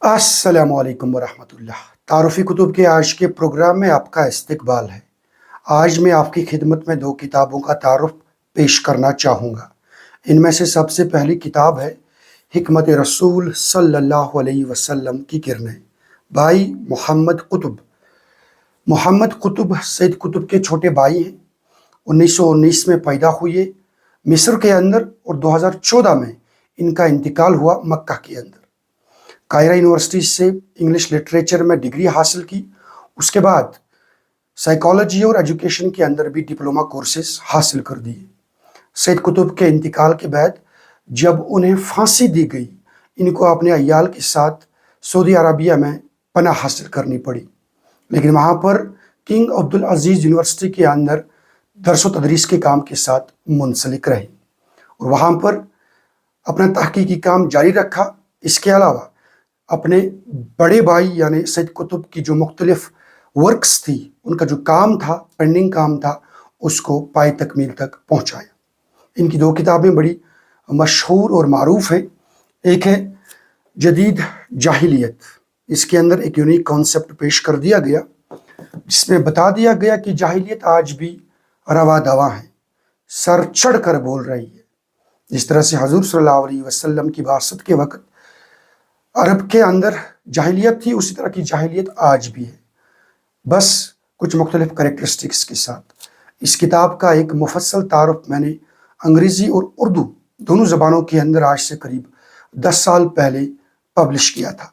अस्सलाम वालेकुम वरहमतुल्लाह। तारुफ़ी कुतुब के आज के प्रोग्राम में आपका इस्तकबाल है। आज मैं आपकी खिदमत में दो किताबों का तारुफ़ पेश करना चाहूँगा। इनमें से सबसे पहली किताब है हिकमत रसूल सल्लल्लाहु अलैहि वसल्लम की किरणें, भाई मोहम्मद कुतुब। मोहम्मद कुतुब सैयद कुतुब के छोटे भाई हैं। 1919 में पैदा हुए मिस्र के अंदर और 2014 में इनका इंतकाल हुआ मक्का के अंदर। कायरा यूनिवर्सिटी से इंग्लिश लिटरेचर में डिग्री हासिल की। उसके बाद साइकोलॉजी और एजुकेशन के अंदर भी डिप्लोमा कोर्सेज हासिल कर दिए। सैयद कुतुब के इंतकाल के बाद जब उन्हें फांसी दी गई, इनको अपने अय्याल के साथ सऊदी अरबिया में पनाह हासिल करनी पड़ी, लेकिन वहाँ पर किंग अब्दुल अजीज़ यूनिवर्सिटी के अंदर दरस व तदरीस के काम के साथ मुंसलिक रहे और वहाँ पर अपना तहकीकी काम जारी रखा। इसके अलावा अपने बड़े भाई यानी सैयद कुतुब की जो मुख्तलिफ वर्क्स थी, उनका जो काम था, पेंडिंग काम था, उसको पाए तकमील तक पहुँचाया। इनकी दो किताबें बड़ी मशहूर और मारूफ हैं। एक है जदीद जाहिलियत। इसके अंदर एक यूनिक कॉन्सेप्ट पेश कर दिया गया, जिसमें बता दिया गया कि जाहिलियत आज भी रवा दवा है, सर चढ़ कर बोल रही है। जिस तरह से हजूर सल्लल्लाहु अलैहि वसल्लम की बासत के वक़्त अरब के अंदर जाहिलियत थी, उसी तरह की जाहिलियत आज भी है, बस कुछ मुख्तलिफ करेक्टरिस्टिक्स के साथ। इस किताब का एक मुफस्सल तारुफ मैंने अंग्रेज़ी और उर्दू दोनों ज़बानों के अंदर आज से करीब 10 साल पहले पब्लिश किया था।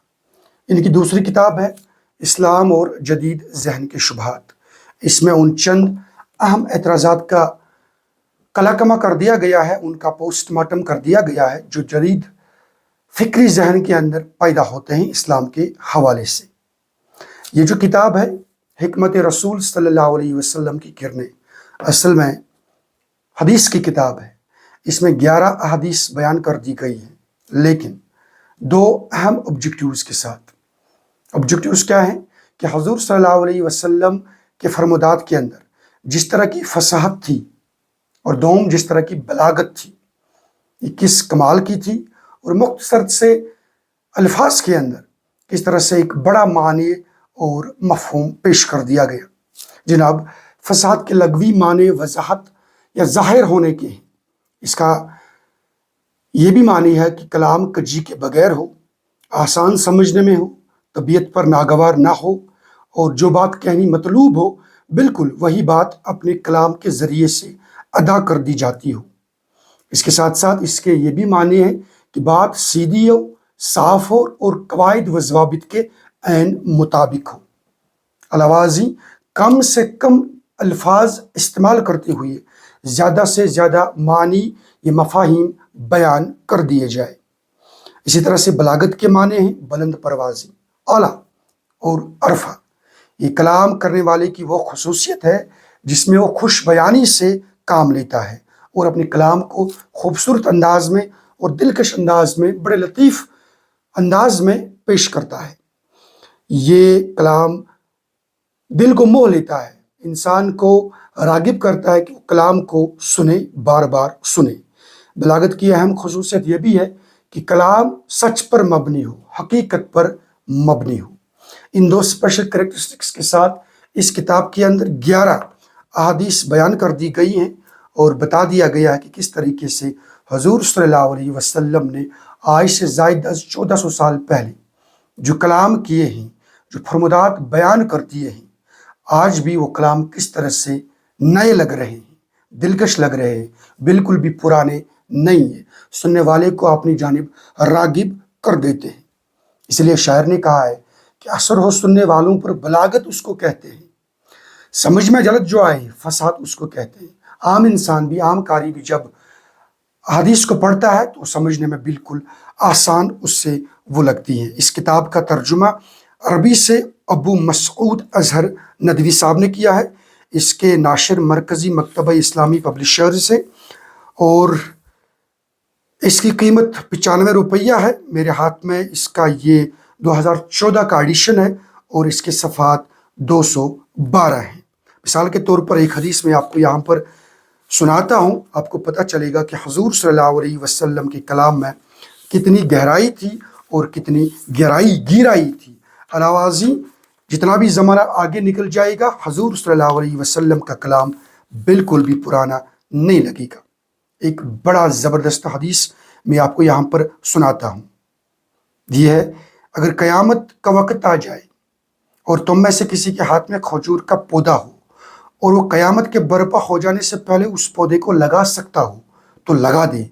इनकी दूसरी किताब है इस्लाम और जदीद जहन के शुबहात। इसमें उन चंद अहम एतराज़ात का कलाकमा कर दिया गया है, उनका पोस्टमार्टम कर दिया गया है, जो जदीद फ़िक्री जहन के अंदर पैदा होते हैं इस्लाम के हवाले से। ये जो किताब है हिकमत रसूल सल्लल्लाहु अलैहि वसल्लम की किरणें, असल में हदीस की किताब है। इसमें 11 अहादीस बयान कर दी गई हैं, लेकिन दो अहम ऑब्जेक्टिव्स के साथ। ऑब्जेक्टिव्स क्या हैं कि हजूर सल्लल्लाहु अलैहि वसल्लम के फरमुदात के अंदर जिस तरह की फसाहत थी और दोम जिस तरह की बलागत थी, ये किस कमाल की थी, और मुख्तसर से अल्फाज के अंदर किस तरह से एक बड़ा मानी और मफहूम पेश कर दिया गया। जनाब, फसाद के लगवी माने वजाहत या ज़ाहिर होने के हैं। इसका ये भी मानी है कि कलाम कजी के बगैर हो, आसान समझने में हो, तबीयत पर नागवार ना हो, और जो बात कहनी मतलूब हो बिल्कुल वही बात अपने कलाम के ज़रिए से अदा कर दी जाती हो। इसके साथ साथ इसके ये भी माने हैं कि बात सीधी हो, साफ हो और कवायद व ज़वाबित के ऐन मुताबिक हो। अलावाज़ी कम से कम अल्फाज इस्तेमाल करते हुए ज़्यादा से ज़्यादा मानी ये मफाहिम बयान कर दिए जाए। इसी तरह से बलागत के माने हैं बुलंद परवाज़ी, आला और अरफा। ये कलाम करने वाले की वो खसूसियत है जिसमें वो खुश बयानी से काम लेता है और अपने कलाम को खूबसूरत अंदाज में और दिलकश अंदाज में, बड़े लतीफ़ अंदाज में पेश करता है। ये कलाम दिल को मोह लेता है, इंसान को रागिब करता है कि वो कलाम को सुने, बार बार सुने। बलागत की अहम खसूसियत यह भी है कि कलाम सच पर मबनी हो, हकीकत पर मबनी हो। इन दो स्पेशल करेक्टरिस्टिक्स के साथ इस किताब के अंदर 11 अहादीस बयान कर दी गई हैं और बता दिया गया है कि किस तरीके से हजूर सल्लल्लाहु अलैहि वसल्लम ने आज से ज़ायद 1400 साल पहले जो कलाम किए हैं, जो फरमुदात बयान कर दिए हैं, आज भी वो कलाम किस तरह से नए लग रहे हैं, दिलकश लग रहे हैं, बिल्कुल भी पुराने नहीं है, सुनने वाले को अपनी जानिब रागिब कर देते हैं। इसलिए शायर ने कहा है कि असर हो सुनने वालों पर, बलागत उसको कहते हैं, समझ में जलत जो आए फसाद उसको कहते हैं। आम इंसान भी, आम कारी भी जब हदीस को पढ़ता है तो समझने में बिल्कुल आसान उससे वो लगती हैं। इस किताब का तर्जुमा अरबी से अबू मसऊद अजहर नदवी साहब ने किया है। इसके नाशिर मरकज़ी मकतबा इस्लामी पब्लिशर्स है और इसकी कीमत 95 रुपया है। मेरे हाथ में इसका ये 2014 का एडिशन है और इसके सफ़ात 212 हैं। मिसाल के तौर पर एक हदीस में आपको यहाँ पर सुनाता हूँ, आपको पता चलेगा कि हजूर सल्लल्लाहु अलैहि वसल्लम के कलाम में कितनी गहराई थी اور کتنی گہرائی تھی۔ علاوہ ازیں جتنا بھی زمانہ آگے نکل جائے گا، حضور صلی اللہ علیہ وسلم کا کلام بالکل بھی پرانا نہیں لگے گا۔ ایک بڑا زبردست حدیث میں آپ کو یہاں پر سناتا ہوں۔ یہ ہے، اگر قیامت کا وقت آ جائے اور تم میں سے کسی کے ہاتھ میں کھجور کا پودا ہو اور وہ قیامت کے برپا ہو جانے سے پہلے اس پودے کو لگا سکتا ہو تو لگا دے،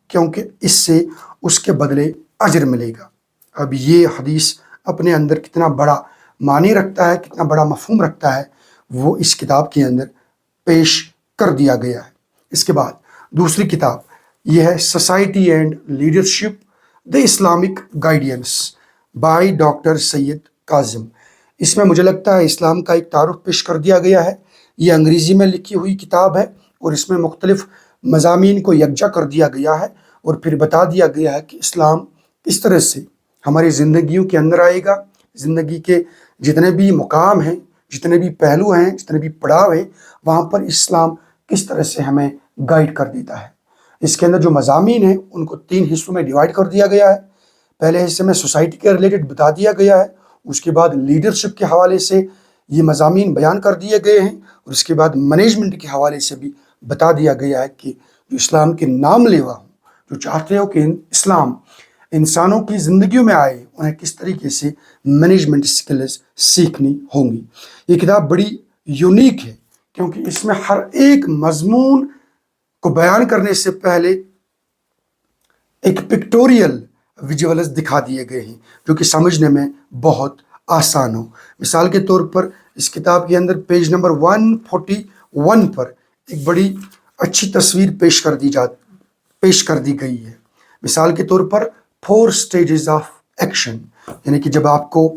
کیونکہ اس سے اس کے بدلے اجر ملے گا۔ اب یہ حدیث اپنے اندر کتنا بڑا معنی رکھتا ہے، کتنا بڑا مفہوم رکھتا ہے، وہ اس کتاب کے اندر پیش کر دیا گیا ہے۔ اس کے بعد دوسری کتاب یہ ہے society and leadership the Islamic guidance by doctor Syed Kazim. اس میں مجھے لگتا ہے اسلام کا ایک تعارف پیش کر دیا گیا ہے۔ یہ انگریزی میں لکھی ہوئی کتاب ہے اور اس میں مختلف مضامین کو یکجا کر دیا گیا ہے اور پھر بتا دیا گیا ہے کہ اسلام کس طرح سے ہماری زندگیوں کے اندر آئے گا۔ زندگی کے جتنے بھی مقام ہیں، جتنے بھی پہلو ہیں، جتنے بھی پڑاؤ ہیں، وہاں پر اسلام کس طرح سے ہمیں گائیڈ کر دیتا ہے۔ اس کے اندر جو مضامین ہیں ان کو 3 حصوں میں ڈیوائڈ کر دیا گیا ہے۔ پہلے حصے میں سوسائٹی کے ریلیٹڈ بتا دیا گیا ہے، اس کے بعد لیڈرشپ کے حوالے سے یہ مضامین بیان کر دیے گئے ہیں، اور اس کے بعد مینجمنٹ کے حوالے سے بھی بتا دیا گیا ہے کہ جو اسلام کے نام لیوا ہوں، جو چاہتے ہو کہ اسلام انسانوں کی زندگیوں میں آئے، انہیں کس طریقے سے مینجمنٹ سکلز سیکھنی ہوں گی۔ یہ کتاب بڑی یونیک ہے کیونکہ اس میں ہر ایک مضمون کو بیان کرنے سے پہلے ایک پکٹوریل ویژولز دکھا دیے گئے ہیں جو کہ سمجھنے میں بہت آسان ہو۔ مثال کے طور پر اس کتاب کے اندر پیج نمبر 141 پر ایک بڑی اچھی تصویر پیش کر دی گئی ہے۔ مثال کے طور پر 4 سٹیجز آف ایکشن، یعنی کہ جب آپ کو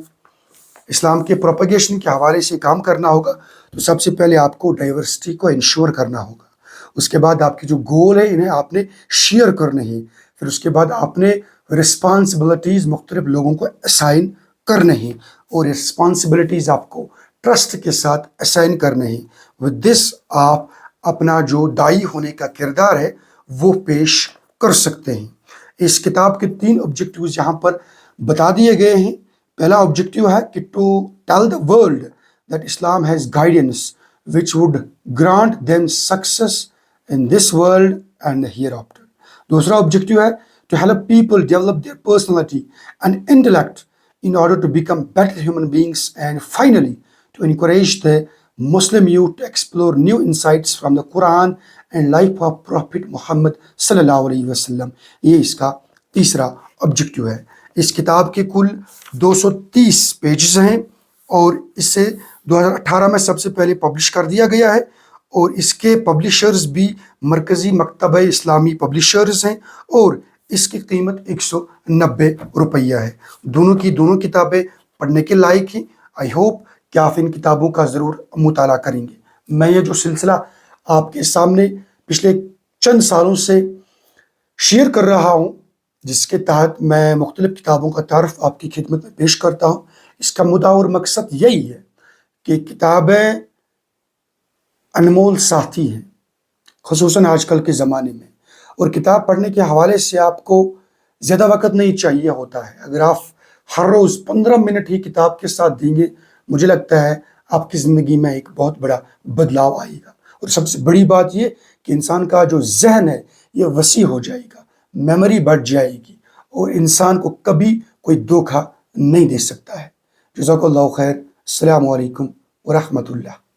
اسلام کے پروپیگیشن کے حوالے سے کام کرنا ہوگا تو سب سے پہلے آپ کو ڈائیورسٹی کو انشور کرنا ہوگا۔ اس کے بعد آپ کی جو گول ہے انہیں آپ نے شیئر کرنے ہیں۔ پھر اس کے بعد آپ نے رسپانسبلٹیز مختلف لوگوں کو اسائن کرنے ہیں، اور یہ رسپانسبلٹیز آپ کو ٹرسٹ کے ساتھ اسائن کرنے ہیں۔ ود دس آپ اپنا جو دائی ہونے کا کردار ہے وہ پیش کر سکتے ہیں۔ اس کتاب کے 3 آبجیکٹیوز یہاں پر بتا دیے گئے ہیں۔ پہلا آبجیکٹیو ہے کہ to tell the world that Islam has guidance which would grant them success in this world and the hereafter۔ دوسرا آبجیکٹیو ہے to help people develop their personality and intellect in order to become better human beings, and finally to encourage the Muslim youth to explore new insights from the Quran and life of Prophet Muhammad صلی اللہ علیہ وسلم۔ یہ اس کا تیسرا objective ہے۔ اس کتاب کے کل 230 پیجز ہیں اور اسے 2018 میں سب سے پہلے پبلش کر دیا گیا ہے، اور اس کے پبلشرز بھی مرکزی مکتبہ اسلامی پبلشرز ہیں، اور اس کی قیمت 190 روپیہ ہے۔ دونوں کتابیں پڑھنے کے لائق ہیں۔ آئی ہوپ کہ آپ ان کتابوں کا ضرور مطالعہ کریں گے۔ میں یہ جو سلسلہ آپ کے سامنے پچھلے چند سالوں سے شیئر کر رہا ہوں، جس کے تحت میں مختلف کتابوں کا تعارف آپ کی خدمت میں پیش کرتا ہوں، اس کا مدعا اور مقصد یہی ہے کہ کتابیں انمول ساتھی ہیں، خصوصاً آج کل کے زمانے میں، اور کتاب پڑھنے کے حوالے سے آپ کو زیادہ وقت نہیں چاہیے ہوتا ہے۔ اگر آپ ہر روز 15 منٹ ہی کتاب کے ساتھ دیں گے، مجھے لگتا ہے آپ کی زندگی میں ایک بہت بڑا بدلاؤ آئے گا۔ اور سب سے بڑی بات یہ کہ انسان کا جو ذہن ہے یہ وسیع ہو جائے گا، میموری بڑھ جائے گی، اور انسان کو کبھی کوئی دھوکہ نہیں دے سکتا ہے۔ جزاک اللہ خیر۔ السلام علیکم ورحمۃ اللہ۔